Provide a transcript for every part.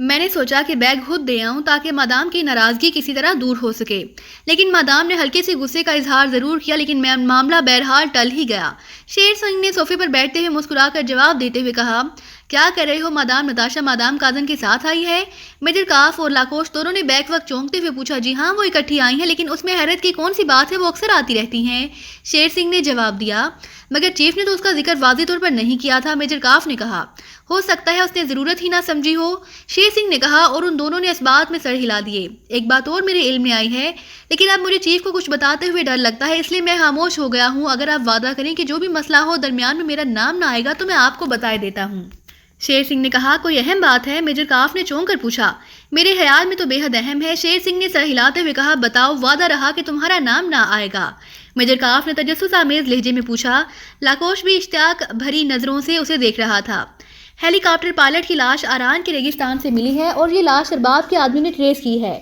میں نے سوچا کہ بیگ خود دے آؤں تاکہ مادام کی ناراضگی کسی طرح دور ہو سکے، لیکن مادام نے ہلکے سے غصے کا اظہار ضرور کیا، لیکن معاملہ بہرحال ٹل ہی گیا۔ شیر سنگھ نے صوفے پر بیٹھتے ہوئے مسکرا کر جواب دیتے ہوئے کہا، کیا کر رہے ہو مادام نتاشا مادام کاظم کے ساتھ آئی ہے؟ میجر کاف اور لاکوش دونوں نے بیک وقت چونکتے ہوئے پوچھا۔ جی ہاں، وہ اکٹھی آئی ہیں، لیکن اس میں حیرت کی کون سی بات ہے، وہ اکثر آتی رہتی ہیں، شیر سنگھ نے جواب دیا۔ مگر چیف نے تو اس کا ذکر واضح طور پر نہیں کیا تھا، میجر کاف نے کہا۔ ہو سکتا ہے اس نے ضرورت ہی نہ سمجھی ہو، شیر سنگھ نے کہا، اور ان دونوں نے اس بات میں سر ہلا دیے۔ ایک بات اور میرے علم میں آئی ہے، لیکن اب مجھے چیف کو کچھ بتاتے ہوئے ڈر لگتا ہے، اس لیے میں خاموش ہو گیا ہوں۔ اگر آپ وعدہ کریں کہ جو بھی مسئلہ ہو درمیان میں میرا نام نہ آئے گا تو میں آپ کو بتائے دیتا ہوں۔ شیر سنگھ نے کہا، کوئی اہم بات ہے؟ میجر کاف نے چونک کر پوچھا۔ میرے خیال میں تو بے حد اہم ہے، شیر سنگھ نے سر ہلاتے ہوئے کہا۔ بتاؤ۔ وعدہ رہا کہ تمہارا نام نہ آئے گا، میجر کاف نے تجسس آمیز لہجے میں پوچھا۔ لاکوش بھی اشتیاق بھری نظروں سے اسے دیکھ رہا تھا۔ ہیلی کاپٹر پائلٹ کی لاش آران کے ریگستان سے ملی ہے اور یہ لاش ارباب کے آدمی نے ٹریس کی ہے۔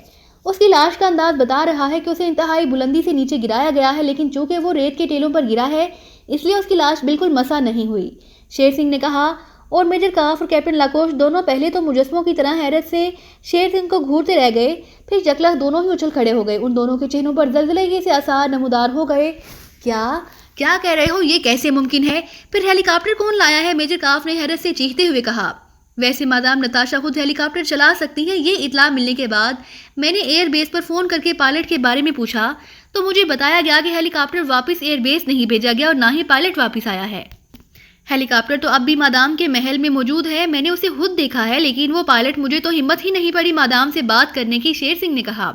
اس کی لاش کا انداز بتا رہا ہے کہ اسے انتہائی بلندی سے نیچے گرایا گیا ہے، لیکن چونکہ وہ ریت کے ٹیلوں پر گرا ہے اس لیے اس کی لاش بالکل مسا نہیں ہوئی، شیر سنگھ نے کہا۔ اور میجر کاف اور کیپٹن لاکوش دونوں پہلے تو مجسموں کی طرح حیرت سے شیر سنگھ کو گھورتے رہ گئے، پھر یکلخ دونوں ہی اچھل کھڑے ہو گئے۔ ان دونوں کے چہروں پر زلزلے سے آثار نمودار ہو گئے۔ کیا کہہ رہے ہو؟ یہ کیسے ممکن ہے؟ پھر ہیلی کاپٹر کون لایا ہے؟ میجر کاف نے حیرت سے چیختے ہوئے کہا۔ ویسے مادام نتاشا خود ہیلی کاپٹر چلا سکتی ہیں، یہ اطلاع ملنے کے بعد میں نے ایئر بیس پر فون کر کے پائلٹ کے بارے میں پوچھا تو مجھے بتایا گیا کہ ہیلی کاپٹر واپس ایئر بیس نہیں بھیجا گیا اور نہ ہی پائلٹ واپس آیا ہے۔ ہیلی کاپٹر تو اب بھی مادام کے محل میں موجود ہے، میں نے اسے خود دیکھا ہے، لیکن وہ پائلٹ مجھے تو ہمت ہی نہیں پڑی مادام سے بات کرنے کی، شیر سنگھ نے کہا۔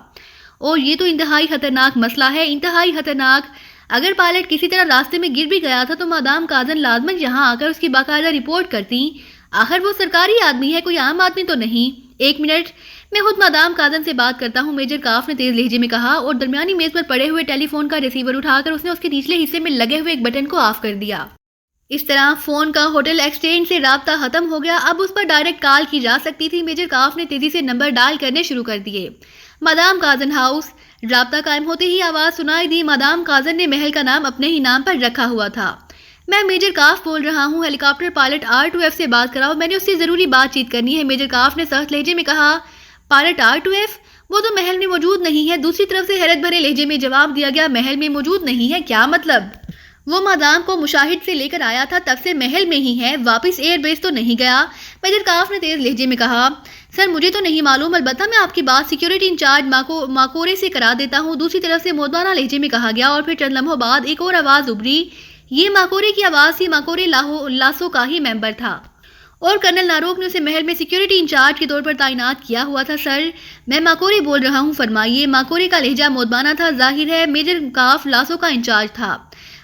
اور یہ تو انتہائی خطرناک مسئلہ ہے، انتہائی خطرناک۔ اگر پائلٹ کسی طرح راستے میں گر بھی گیا تھا تو مادام کاظم لازماً یہاں آ کر اس کی باقاعدہ رپورٹ کرتی، آخر وہ سرکاری آدمی ہے، کوئی عام آدمی تو نہیں۔ ایک منٹ، میں خود مادام کاظم سے بات کرتا ہوں، میجر کاف نے تیز لہجے میں کہا، اور درمیانی میز پر پڑے ہوئے ٹیلی فون کا ریسیور اٹھا کر اس نے اس کے نچلے حصے میں لگے ہوئے ایک بٹن کو آف کر دیا۔ اس طرح فون کا ہوٹل ایکسچینج سے رابطہ ختم ہو گیا، اب اس پر ڈائریکٹ کال کی جا سکتی تھی۔ میجر کاف نے تیزی سے نمبر ڈائل کرنے شروع کر دیے۔ Madam Kazim house. رابطہ قائم ہوتے ہی آواز سنائی دی۔ مادام کاظم نے محل کا نام اپنے ہی نام پر رکھا ہوا تھا۔ میں میجر کاف بول رہا ہوں، ہیلی کاپٹر پائلٹ R2F سے بات کراؤ، میں نے اس سے ضروری بات چیت کرنی ہے، میجر کاف نے سخت لہجے میں کہا۔ Pilot R2F؟ وہ تو محل میں موجود نہیں ہے، دوسری طرف سے حیرت بھرے لہجے میں جواب دیا گیا۔ محل میں موجود نہیں ہے؟ کیا مطلب؟ وہ مادام کو مشاہد سے لے کر آیا تھا، تب سے محل میں ہی ہے، واپس ایئر بیس تو نہیں گیا، میجر کاف نے تیز لہجے میں کہا۔ سر مجھے تو نہیں معلوم، البتہ میں آپ کی بات سیکیورٹی انچارج ماکورے سے کرا دیتا ہوں، دوسری طرف سے مودبانہ لہجے میں کہا گیا، اور پھر چند لمحوں بعد ایک اور آواز ابھری۔ یہ ماکورے کی آواز تھی، ماکورے لاسو کا ہی ممبر تھا اور کرنل ناروک نے اسے محل میں سیکیورٹی انچارج کے طور پر تعینات کیا ہوا تھا۔ سر میں ماکورے بول رہا ہوں، فرمائیے۔ ماکورے کا لہجہ مودبانہ تھا، ظاہر ہے میجر کاف لاسو کا انچارج تھا۔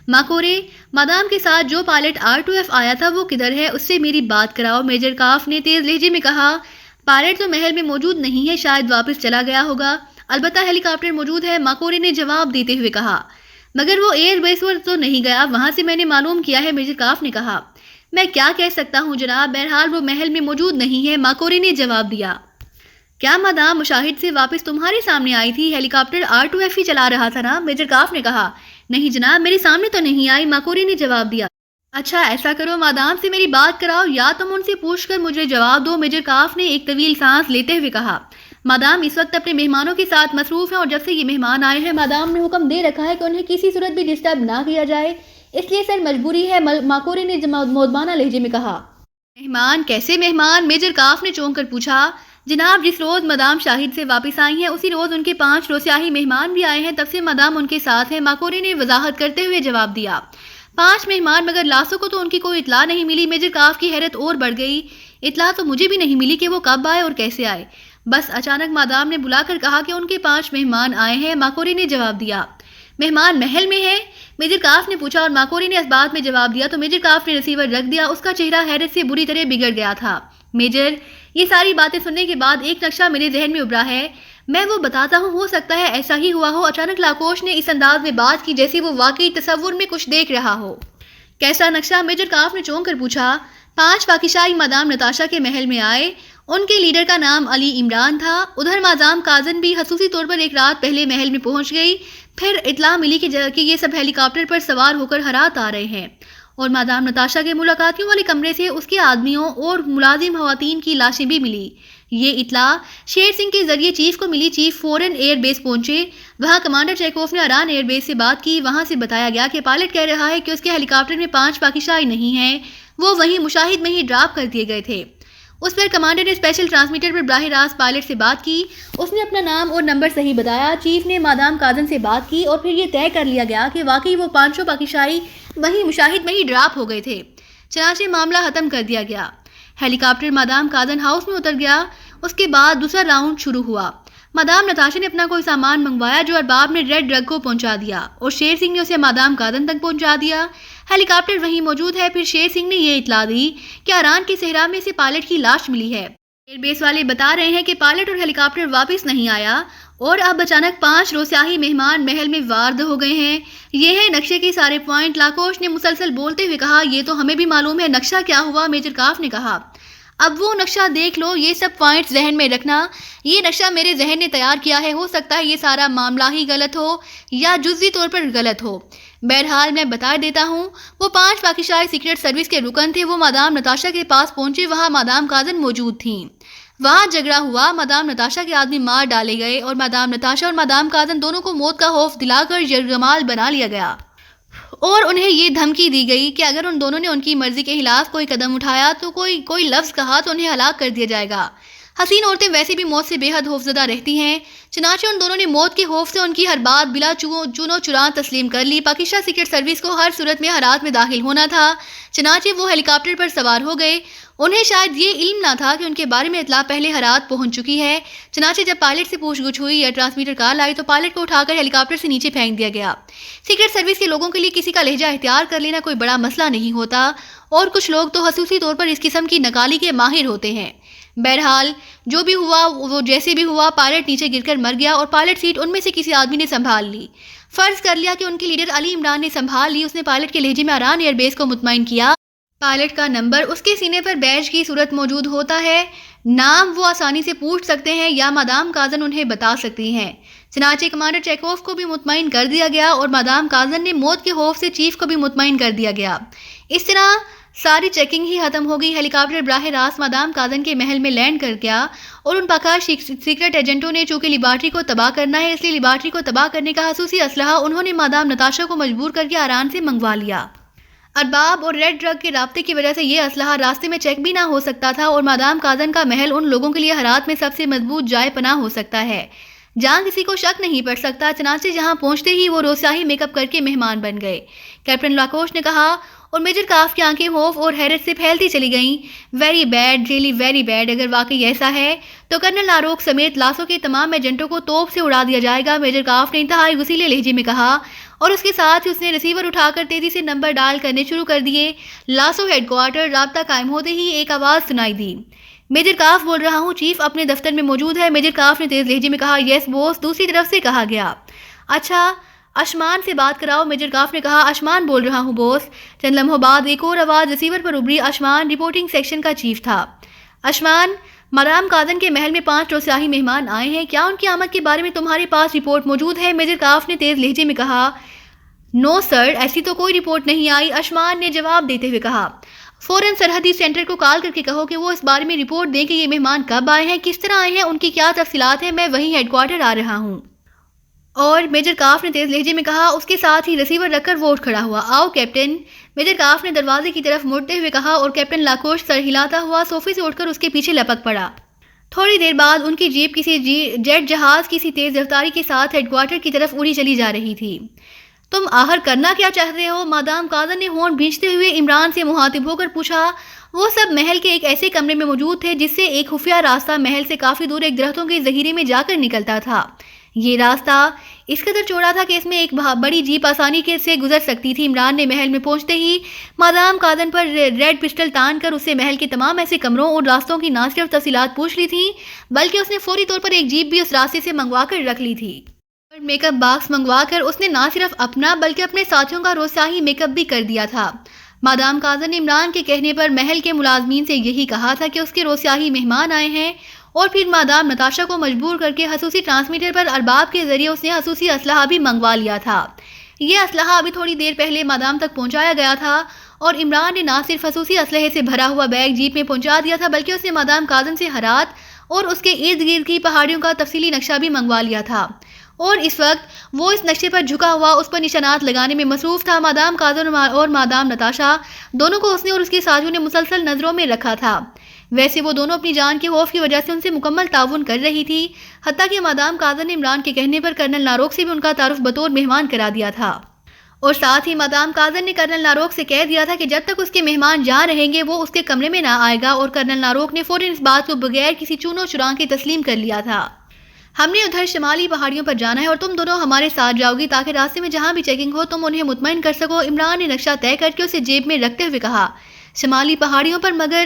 ماکورے، مادام کے ساتھ جو پائلٹ R2F آیا تھا وہ کدھر ہے؟ اس سے میری بات کراؤ، میجر کاف نے تیز لہجے میں کہا۔ پائلٹ تو محل میں موجود نہیں ہے، شاید واپس چلا گیا ہوگا، البتہ ہیلی کاپٹر موجود ہے، ماکورے نے جواب دیتے ہوئے کہا۔ مگر وہ ایئر بیس پر تو نہیں گیا، وہاں سے میں نے معلوم کیا ہے، میجر کاف نے کہا۔ میں کیا کہہ سکتا ہوں جناب، بہرحال وہ محل میں موجود نہیں ہے، ماکورے نے جواب دیا۔ کیا مادام مشاہد سے واپس تمہارے سامنے آئی تھی؟ ہیلی کاپٹر R2F ہی چلا رہا تھا نا، میجر کاف نے کہا۔ نہیں جناب، میرے سامنے تو نہیں آئی، ماکورے نے جواب دیا۔ اچھا ایسا کرو، مادام سے میری بات کراؤ، یا تم ان سے پوچھ کر مجھے جواب دو، میجر کاف نے ایک طویل سانس لیتے ہوئے کہا۔ مادام اس وقت اپنے مہمانوں کے ساتھ مصروف ہیں، اور جب سے یہ مہمان آئے ہیں مادام نے حکم دے رکھا ہے کہ انہیں کسی صورت بھی ڈسٹرب نہ کیا جائے، اس لیے سر مجبوری ہے، ماکورے نے مودبانہ لہجے میں کہا۔ مہمان؟ کیسے مہمان؟ میجر کاف نے چونک کر پوچھا۔ جناب جس روز مادام شاہد سے واپس آئی ہیں اسی روز ان کے 5 روسیاہی مہمان بھی آئے ہیں، تب سے مادام ان کے ساتھ ہیں، ماکورے نے وضاحت کرتے ہوئے جواب دیا۔ 5 مہمان؟ مگر لاسو کو تو ان کی کوئی اطلاع نہیں ملی، میجر کاف کی حیرت اور بڑھ گئی۔ اطلاع تو مجھے بھی نہیں ملی کہ وہ کب آئے اور کیسے آئے، بس اچانک مادام نے بلا کر کہا کہ ان کے 5 مہمان آئے ہیں، ماکورے نے جواب دیا۔ مہمان محل میں ہیں؟ میجر کاف نے پوچھا، اور ماکورے نے اس بات میں جواب دیا تو میجر کاف نے ریسیور رکھ دیا، اس کا چہرہ حیرت سے بری طرح بگڑ گیا تھا۔ میجر، یہ ساری باتیں سننے کے بعد ایک نقشہ میرے ذہن میں ابھرا ہے، میں وہ بتاتا ہوں، ہو سکتا ہے ایسا ہی ہوا ہو۔ اچانک لاکوش نے اس انداز میں بات کی جیسے وہ واقعی تصور میں کچھ دیکھ رہا ہو۔ کیسا نقشہ؟ میجر کاف نے چونک کر پوچھا۔ 5 واقعشائی مادام نتاشا کے محل میں آئے، ان کے لیڈر کا نام علی عمران تھا، ادھر مادام کاظم بھی خصوصی طور پر ایک رات پہلے محل میں پہنچ گئی، پھر اطلاع ملی کہ یہ سب ہیلی کاپٹر پر سوار ہو کر ہرات آ رہے ہیں، اور مادام نتاشا کے ملاقاتیوں والے کمرے سے اس کے آدمیوں اور ملازم خواتین کی لاشیں بھی ملی۔ یہ اطلاع شیر سنگھ کے ذریعے چیف کو ملی۔ چیف فوراً ایئر بیس پہنچے۔ وہاں کمانڈر چیکوف نے اران ایئر بیس سے بات کی۔ وہاں سے بتایا گیا کہ پائلٹ کہہ رہا ہے کہ اس کے ہیلی کاپٹر میں 5 پاکستانی نہیں ہیں، وہ وہیں مشاہد میں ہی ڈراپ کر دیے گئے تھے۔ اس پر کمانڈر نے اسپیشل ٹرانسمیٹر پر براہ راست پائلٹ سے بات کی۔ اس نے اپنا نام اور نمبر صحیح بتایا۔ چیف نے مادام کاظم سے بات کی اور پھر یہ طے کر لیا گیا کہ واقعی وہ 500 پاکستانی وہیں مشاہد میں ہی ڈراپ ہو گئے تھے۔ چنانچہ معاملہ ختم کر دیا گیا۔ ہیلی کاپٹر مادام کاظم ہاؤس میں اتر گیا۔ اس کے بعد دوسرا راؤنڈ شروع ہوا۔ مادام نتاشا نے اپنا کوئی سامان منگوایا جو ارباب نے ریڈ ڈرگ کو پہنچا دیا اور شیر سنگھ نے اسے مادام کاظم تک پہنچا دیا۔ ہیلی کاپٹر وہیں موجود ہے۔ پھر شیر سنگھ نے یہ اطلاع دی کہ اران کے صحرا میں سے پائلٹ کی لاش ملی ہے۔ ایئر بیس والے بتا رہے ہیں کہ پائلٹ اور ہیلی کاپٹر واپس نہیں آیا اور اب اچانک 5 روسیاہی مہمان محل میں وارد ہو گئے ہیں۔ یہ ہے نقشے کے سارے پوائنٹ۔ لاکوش نے مسلسل بولتے ہوئے کہا، یہ تو ہمیں بھی معلوم ہے، نقشہ کیا ہوا؟ میجر کاف نے کہا، اب وہ نقشہ دیکھ لو، یہ سب پوائنٹس ذہن میں رکھنا۔ یہ نقشہ میرے ذہن نے تیار کیا ہے، ہو سکتا ہے یہ سارا معاملہ ہی غلط ہو یا جزوی طور پر غلط ہو۔ بہرحال میں بتا دیتا ہوں، وہ 5 پاکستانی سیکرٹ سروس کے رکن تھے۔ وہ مادام نتاشا کے پاس پہنچے، وہاں مادام کاظم موجود تھیں۔ وہاں جھگڑا ہوا، مادام نتاشا کے آدمی مار ڈالے گئے اور مادام نتاشا اور مادام کاظم دونوں کو موت کا خوف دلا کر یرغمال بنا لیا گیا اور انہیں یہ دھمکی دی گئی کہ اگر ان دونوں نے ان کی مرضی کے خلاف کوئی قدم اٹھایا تو کوئی لفظ کہا تو انہیں ہلاک کر دیا جائے گا۔ حسین عورتیں ویسے بھی موت سے بے حد خوفزدہ رہتی ہیں، چنانچہ ان دونوں نے موت کے خوف سے ان کی ہر بات بلا چون و چران تسلیم کر لی۔ پاکستان سیکرٹ سروس کو ہر صورت میں ہرات میں داخل ہونا تھا، چنانچہ وہ ہیلی کاپٹر پر سوار ہو گئے۔ انہیں شاید یہ علم نہ تھا کہ ان کے بارے میں اطلاع پہلے ہرات پہنچ چکی ہے۔ چنانچہ جب پائلٹ سے پوچھ گچھ ہوئی یا ٹرانسمیٹر کال آئی تو پائلٹ کو اٹھا کر ہیلی کاپٹر سے نیچے پھینک دیا گیا۔ سیکرٹ سروس کے لوگوں کے لیے کسی کا لہجہ اختیار کر لینا کوئی بڑا مسئلہ نہیں ہوتا اور کچھ لوگ تو خصوصی طور پر اس قسم کی نکالی کے ماہر ہوتے ہیں۔ بہرحال جو بھی ہوا وہ جیسے بھی ہوا، پائلٹ نیچے گر کر مر گیا اور پائلٹ سیٹ ان میں سے کسی آدمی نے سنبھال لی۔ فرض کر لیا کہ ان کے لیڈر علی عمران نے سنبھال لی۔ اس نے پائلٹ کے لہجے میں اران ایئر بیس کو مطمئن کیا۔ پائلٹ کا نمبر اس کے سینے پر بیج کی صورت موجود ہوتا ہے، نام وہ آسانی سے پوچھ سکتے ہیں یا مادام کاظم انہیں بتا سکتی ہیں۔ چنانچہ کمانڈر چیکوف کو بھی مطمئن کر دیا گیا اور مادام کاظم نے موت کے خوف سے چیف کو بھی مطمئن کر دیا گیا۔ اس طرح ساری چیکنگ ہی ختم ہو گئی۔ ہیلی کاپٹر براہ راست مادام کاظم کے محل میں لینڈ کر گیا اور ان پاکستانی سیکرٹ ایجنٹوں نے چونکہ لیبارٹری کو تباہ کرنا ہے، اس لیے لیبارٹری کو تباہ کرنے کا خصوصی اسلحہ انہوں نے مادام نتاشا کو مجبور کر کے اران سے منگوا لیا۔ ارباب اور ریڈ ڈرگ کے رابطے کی وجہ سے یہ اسلحہ راستے میں چیک بھی نہ ہو سکتا تھا اور مادام کاظم کا محل ان لوگوں کے لیے ہرات میں سب سے مضبوط جائے پناہ ہو سکتا ہے جہاں کسی کو شک نہیں پڑ سکتا۔ چنانچہ جہاں پہنچتے ہی وہ روسیاہی میک اپ کر کے مہمان بن گئے، کیپٹن لاکوش نے کہا، اور میجر کاف کی آنکھیں خوف اور حیرت سے پھیلتی چلی گئیں۔ Very bad, really very bad. اگر واقعی ایسا ہے تو کرنل لاروک سمیت لاسو کے تمام ایجنٹوں کو توپ سے اڑا دیا جائے گا، میجر کاف نے انتہائی غصیلے لہجے میں کہا اور اس کے ساتھ ہی اس نے ریسیور اٹھا کر تیزی سے نمبر ڈال کرنے شروع کر دیے۔ لاسو ہیڈ کوارٹر رابطہ قائم ہوتے ہی ایک آواز سنائی دی، میجر کاف بول رہا ہوں، چیف اپنے دفتر میں موجود ہے۔ میجر کاف نے تیز لہجے میں کہا، یس بوس۔ دوسری طرف سے کہا گیا، اچھا اشمان سے بات کراؤ۔ میجر کاف نے کہا، اشمان بول رہا ہوں بوس۔ چند لمحوں بعد ایک اور آواز ریسیور پر ابھری۔ اشمان رپورٹنگ سیکشن کا چیف تھا۔ اشمان، مادام کاظم کے محل میں 5 روسیاہی مہمان آئے ہیں، کیا ان کی آمد کے بارے میں تمہارے پاس رپورٹ موجود ہے؟ میجر کاف نے تیز لہجے میں کہا، نو سر، ایسی تو کوئی رپورٹ نہیں آئی۔ اشمان نے جواب دیتے ہوئے کہا، فوراً سرحدی سینٹر کو کال کر کے کہو کہ وہ اس بارے میں رپورٹ دیں کہ یہ مہمان کب آئے ہیں، کس طرح آئے ہیں، ان کی کیا تفصیلات ہیں، میں وہیں ہیڈ کوارٹر آ رہا ہوں۔ اور میجر کاف نے تیز لہجے میں کہا، اس کے ساتھ ہی ریسیور رکھ کر وہ اٹھ کھڑا ہوا۔ آؤ کیپٹن، میجر کاف نے دروازے کی طرف مڑتے ہوئے کہا اور کیپٹن لاکوش سر ہلاتا ہوا صوفے سے اٹھ کر اس کے پیچھے لپک پڑا۔ تھوڑی دیر بعد ان کی جیپ کسی جیٹ جہاز کی سی تیز رفتاری کے ساتھ ہیڈ کوارٹر کی طرف اڑی چلی جا رہی تھی۔ تم آخر کرنا کیا چاہتے ہو؟ مادام کاظم نے ہون بھینچتے ہوئے عمران سے مخاطب ہو کر پوچھا۔ وہ سب محل کے ایک ایسے کمرے میں موجود تھے جس سے ایک خفیہ راستہ محل سے کافی دور ایک درختوں کے ذخیرے میں جا کر نکلتا تھا۔ یہ راستہ اس قدر چوڑا تھا کہ اس میں ایک بڑی جیپ آسانی سے گزر سکتی تھی۔ عمران نے محل میں پہنچتے ہی مادام کاظم پر ریڈ پسٹل تان کر اسے محل کے تمام ایسے کمروں اور راستوں کی نہ صرف تفصیلات پوچھ لی تھی بلکہ اس نے فوری طور پر ایک جیپ بھی اس راستے سے منگوا کر رکھ لی تھی۔ میک اپ باکس منگوا کر اس نے نہ صرف اپنا بلکہ اپنے ساتھیوں کا روسیاہی میک اپ بھی کر دیا تھا۔ مادام کاظم نے عمران کے کہنے پر محل کے ملازمین سے یہی کہا تھا کہ اس کے روسیاہی مہمان آئے ہیں اور پھر مادام نتاشا کو مجبور کر کے خصوصی ٹرانسمیٹر پر ارباب کے ذریعے اس نے خصوصی اسلحہ بھی منگوا لیا تھا۔ یہ اسلحہ ابھی تھوڑی دیر پہلے مادام تک پہنچایا گیا تھا اور عمران نے نہ صرف خصوصی اسلحے سے بھرا ہوا بیگ جیپ میں پہنچا دیا تھا بلکہ اس نے مادام کاظم سے ہرات اور اس کے ارد گرد کی پہاڑیوں کا تفصیلی نقشہ بھی منگوا لیا تھا، اور اس وقت وہ اس نقشے پر جھکا ہوا اس پر نشانات لگانے میں مصروف تھا۔ مادام کاظم اور مادام نتاشا دونوں کو اس نے اور اس کے ساتھیوں نے مسلسل نظروں میں رکھا تھا۔ ویسے وہ دونوں اپنی جان کے خوف کی وجہ سے ان سے مکمل تعاون کر رہی تھی، حتیٰ کہ مادام کاظم نے عمران کے کہنے پر کرنل ناروک سے بھی ان کا تعارف بطور مہمان کرا دیا تھا، اور ساتھ ہی مادام کاظم نے کرنل ناروک سے کہہ دیا تھا کہ جب تک اس کے مہمان جہاں رہیں گے وہ اس کے کمرے میں نہ آئے گا، اور کرنل ناروک نے فوراً اس بات کو بغیر کسی چون و چران کے تسلیم کر لیا تھا۔ ہم نے ادھر شمالی پہاڑیوں پر جانا ہے اور تم دونوں ہمارے ساتھ جاؤ گی تاکہ راستے میں جہاں بھی چیکنگ ہو تم انہیں مطمئن کر سکو، عمران نے نقشہ طے کر کے اسے جیب میں رکھتے ہوئے کہا۔ شمالی پہاڑیوں پر، مگر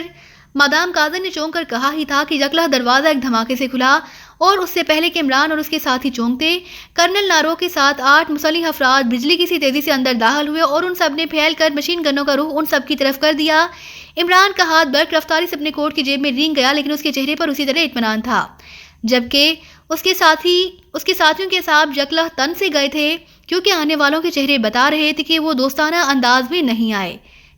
مادام کاظم نے چونک کر کہا ہی تھا کہ یکلا دروازہ ایک دھماکے سے کھلا، اور اس سے پہلے کہ عمران اور اس کے ساتھی چونکتے، کرنل ناروک کے ساتھ 8 مسلح افراد بجلی کی سی تیزی سے اندر داخل ہوئے اور ان سب نے پھیل کر مشین گنوں کا رخ ان سب کی طرف کر دیا۔ عمران کا ہاتھ برق رفتاری سے اپنے کوٹ کی جیب میں رینگ گیا، لیکن اس کے چہرے پر اسی طرح اطمینان تھا، جبکہ اس کے ساتھیوں کے ساتھ یکلا تن سے گئے تھے، کیونکہ آنے والوں کے چہرے بتا رہے تھے کہ وہ دوستانہ انداز میں نہیں آئے۔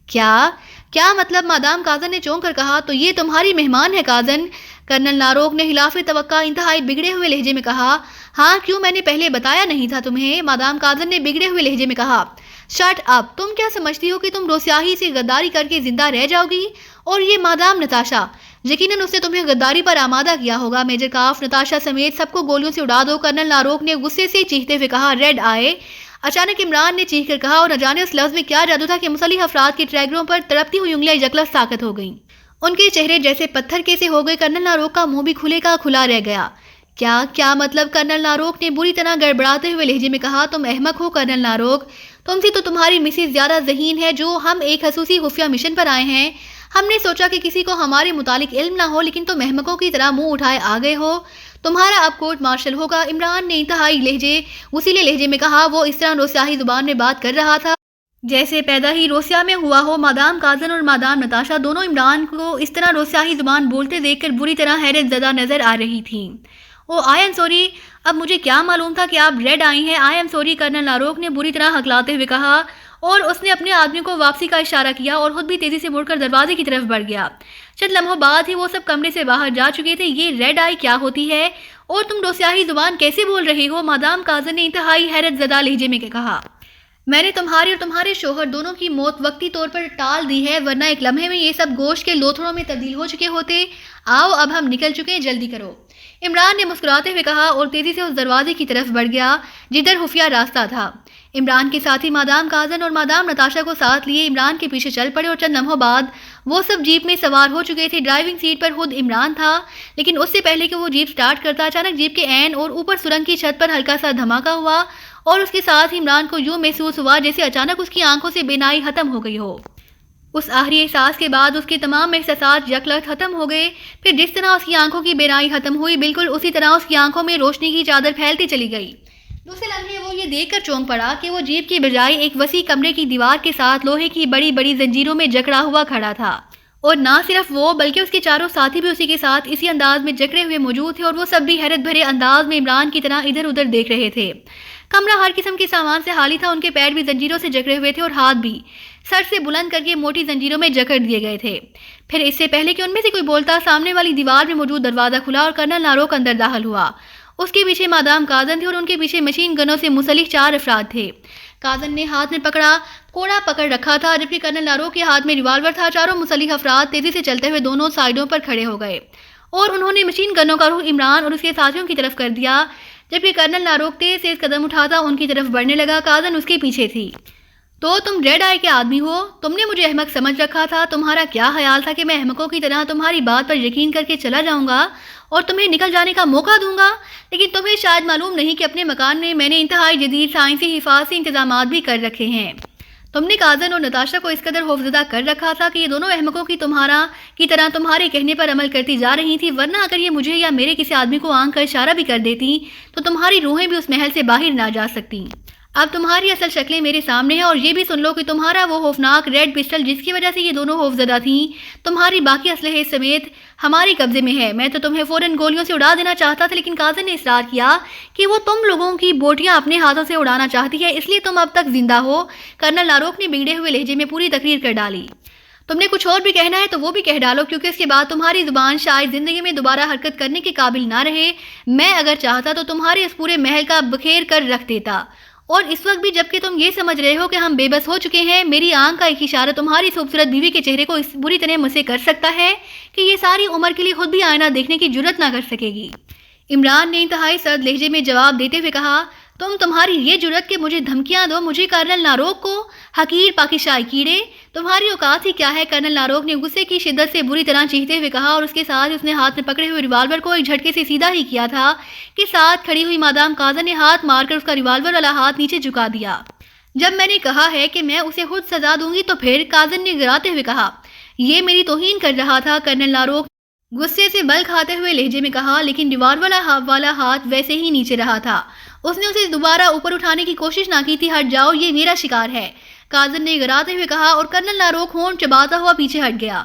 کیا مطلب؟ مادام کاظم نے چونک کر کہا۔ تو یہ تمہاری مہمان ہے کاظم؟ کرنل ناروک نے خلاف توقع انتہائی بگڑے ہوئے لہجے میں کہا۔ ہاں، کیوں میں نے پہلے بتایا نہیں تھا تمہیں؟ مادام کاظم نے بگڑے ہوئے لہجے میں کہا۔ Shut up! تم کیا سمجھتی ہو کہ تم روسیاہی سے غداری کر کے زندہ رہ جاؤ گی؟ اور یہ مادام نتاشا، یقیناً اس نے تمہیں غداری پر آمادہ کیا ہوگا۔ میجر کاف، نتاشا سمیت سب کو گولیوں سے اڑا دو، کرنل ناروک نے غصے سے چیختے ہوئے کہا۔ ریڈ آئے! اچانک عمران نے چیخ کر کہا، اور نہ جانے اس لفظ میں کیا جادو تھا کہ مسلح افراد کے ٹریگروں پر تڑپتی ہوئی انگلیاں یکلا ساکت ہو گئیں۔ ان کے چہرے جیسے پتھر کے سے ہو گئے۔ کرنل ناروک کا منہ بھی کھلے کا کھلا رہ گیا۔ کیا مطلب؟ کرنل ناروک نے بری طرح گڑبڑاتے ہوئے لہجے میں کہا۔ تم احمق ہو کرنل ناروک، تم سے تو تمہاری مسز زیادہ ذہین ہے۔ جو ہم ایک خصوصی خفیہ مشن پر آئے ہیں، ہم نے سوچا کہ کسی کو ہمارے متعلق علم نہ ہو، لیکن تم احمقوں کی طرح منہ اٹھائے آ گئے ہو۔ تمہارا اب کورٹ مارشل ہوگا، عمران نے انتہائی وسیلے لہجے میں کہا۔ وہ اس طرح روسیاہی زبان میں بات کر رہا تھا جیسے پیدا ہی روسیا میں ہوا ہو۔ مادام کاظم اور مادام نتاشا دونوں عمران کو اس طرح روسیاہی زبان بولتے دیکھ کر بری طرح حیرت زدہ نظر آ رہی تھیں۔ او آئی ایم سوری، اب مجھے کیا معلوم تھا کہ آپ ریڈ آئی ہیں؟ آئی ایم سوری، کرنل ناروک نے بری طرح ہکلاتے ہوئے کہا، اور اس نے اپنے آدمی کو واپسی کا اشارہ کیا اور خود بھی تیزی سے مڑ کر دروازے کی طرف بڑھ گیا۔ چند لمحوں بعد ہی وہ سب کمرے سے باہر جا چکے تھے۔ یہ ریڈ آئی کیا ہوتی ہے اور تم روسیاہی زبان کیسے بول رہے ہو؟ مادام کاظم نے انتہائی حیرت زدہ لہجے میں کہا۔ میں نے تمہارے اور تمہارے شوہر دونوں کی موت وقتی طور پر ٹال دی ہے، ورنہ ایک لمحے میں یہ سب گوشت کے لوتھڑوں میں تبدیل ہو چکے ہوتے۔ آؤ، اب ہم نکل چکے، جلدی کرو، عمران نے مسکراتے ہوئے کہا اور تیزی سے اس دروازے کی طرف بڑھ گیا جدھر خفیہ راستہ تھا۔ عمران کے ساتھی مادام کاظم اور مادام نتاشا کو ساتھ لیے عمران کے پیچھے چل پڑے، اور چند لمحوں بعد وہ سب جیپ میں سوار ہو چکے تھے۔ ڈرائیونگ سیٹ پر خود عمران تھا، لیکن اس سے پہلے کہ وہ جیپ سٹارٹ کرتا، اچانک جیپ کے عین اور اوپر سرنگ کی چھت پر ہلکا سا دھماکہ ہوا، اور اس کے ساتھ ہی عمران کو یوں محسوس ہوا جیسے اچانک اس کی آنکھوں سے بینائی ختم ہو گئی ہو۔ اس آخری احساس کے بعد اس کے تمام احساسات یکلخت ختم ہو گئے۔ پھر جس طرح اس کی آنکھوں کی بینائی ختم ہوئی، بالکل اسی طرح اس کی آنکھوں میں روشنی کی چادر پھیلتی چلی گئی۔ دوسرے لمحے وہ یہ دیکھ کر چونک پڑا کہ وہ جیپ کی بجائے ایک وسیع کمرے کی دیوار کے ساتھ لوہے کی بڑی بڑی زنجیروں میں جکڑا ہوا کھڑا تھا، اور نہ صرف وہ بلکہ اس کے چاروں ساتھی بھی اسی کے ساتھ اسی انداز میں جکڑے ہوئے موجود تھے، اور وہ سب بھی حیرت بھرے انداز میں عمران کی طرح ادھر ادھر دیکھ رہے تھے۔ کمرہ ہر قسم کے سامان سے خالی تھا، ان کے پیر بھی زنجیروں سے جکڑے ہوئے تھے اور ہاتھ بھی سر سے بلند کر کے موٹی زنجیروں میں جکڑ دیے گئے تھے۔ پھر اس سے پہلے کہ ان میں سے کوئی بولتا، سامنے والی دیوار میں موجود دروازہ کھلا اور کرنل ناروک اندر داخل ہوا۔ اس کے پیچھے مادام کاظم تھے اور ان کے پیچھے مشین گنوں سے مسلح 4 افراد تھے۔ کاظم نے ہاتھ میں کوڑا پکڑ رکھا تھا، جبکہ کرنل ناروک کے ہاتھ میں ریوالور تھا۔ چاروں مسلح افراد تیزی سے چلتے ہوئے دونوں سائیڈوں پر کھڑے ہو گئے، اور انہوں نے مشین گنوں کا رخ عمران اور اس کے ساتھیوں کی طرف کر دیا، جبکہ کرنل ناروک تیز قدم اٹھاتا ان کی طرف بڑھنے لگا۔ کاظم اس کے پیچھے تھی۔ تو تم ریڈ آئی کے آدمی ہو؟ تم نے مجھے احمق سمجھ رکھا تھا۔ تمہارا کیا خیال تھا کہ میں احمقوں کی طرح تمہاری بات پر یقین کر کے چلا جاؤں گا اور تمہیں نکل جانے کا موقع دوں گا؟ لیکن تمہیں شاید معلوم نہیں کہ اپنے مکان میں نے انتہائی جدید سائنسی حفاظتی انتظامات بھی کر رکھے ہیں۔ تم نے کاظم اور نتاشا کو اس قدر خوفزدہ کر رکھا تھا کہ یہ دونوں احمقوں کی طرح تمہارے کہنے پر عمل کرتی جا رہی تھی، ورنہ اگر یہ مجھے یا میرے کسی آدمی کو آنکھ کا اشارہ بھی کر دیتی تو تمہاری روحیں بھی اس محل سے باہر نہ جا سکتی۔ اب تمہاری اصل شکلیں میرے سامنے ہیں اور یہ بھی سن لو کہ تمہارا وہ خوفناک ریڈ پسٹل جس کی وجہ سے یہ دونوں خوفزدہ تھیں تمہاری باقی اسلحے سمیت ہمارے قبضے میں ہے۔ میں تو تمہیں فوراً گولیوں سے اڑا دینا چاہتا تھا، لیکن کاظم نے اصرار کیا کہ وہ تم لوگوں کی بوٹیاں اپنے ہاتھوں سے اڑانا چاہتی ہے، اس لیے تم اب تک زندہ ہو۔ کرنل لاروک نے بگڑے ہوئے لہجے میں پوری تقریر کر ڈالی۔ تم نے کچھ اور بھی کہنا ہے تو وہ بھی کہہ ڈالو، کیونکہ اس کے بعد تمہاری زبان شاید زندگی میں دوبارہ حرکت کرنے کے قابل نہ رہے۔ میں اگر چاہتا تو تمہارے اس پورے محل کا بکھیر کر رکھ دیتا، اور اس وقت بھی جبکہ تم یہ سمجھ رہے ہو کہ ہم بے بس ہو چکے ہیں، میری آنکھ کا ایک اشارہ تمہاری خوبصورت بیوی کے چہرے کو اس بری طرح مسے کر سکتا ہے کہ یہ ساری عمر کے لیے خود بھی آئینہ دیکھنے کی جرت نہ کر سکے گی۔ عمران نے انتہائی سرد لہجے میں جواب دیتے ہوئے کہا، تمہاری یہ جرت کہ مجھے دھمکیاں دو، مجھے کرنل لاروک کو، حقیر پاکشائی کیڑے، تمہاری اوقات ہی کیا ہے؟ کرنل لاروک نے غصے کی شدت سے بری طرح چیختے ہوئے کہا، اور اس کے ساتھ اس نے ہاتھ میں پکڑے ہوئے ریوالور کو ایک جھٹکے سے سیدھا ہی کیا تھا کہ ساتھ کھڑی ہوئی مادام کاظم نے ہاتھ مار کر اس کا ریوالور والا ہاتھ نیچے جھکا دیا۔ جب میں نے کہا ہے کہ میں اسے خود سزا دوں گی تو پھر، کاظم نے گراتے ہوئے کہا، یہ میری توہین کر رہا تھا۔ کرنل لاروک غصے سے بل کھاتے ہوئے لہجے میں کہا، لیکن ریوالور والا ہاتھ ویسے ہی نیچے رہا تھا، اس نے اسے دوبارہ اوپر اٹھانے کی کوشش نہ کی تھی۔ ہٹ جاؤ، یہ میرا شکار ہے، کاظم نے گراتے ہوئے کہا، اور کرنل لاروک ہونٹ چباتا ہوا پیچھے ہٹ گیا۔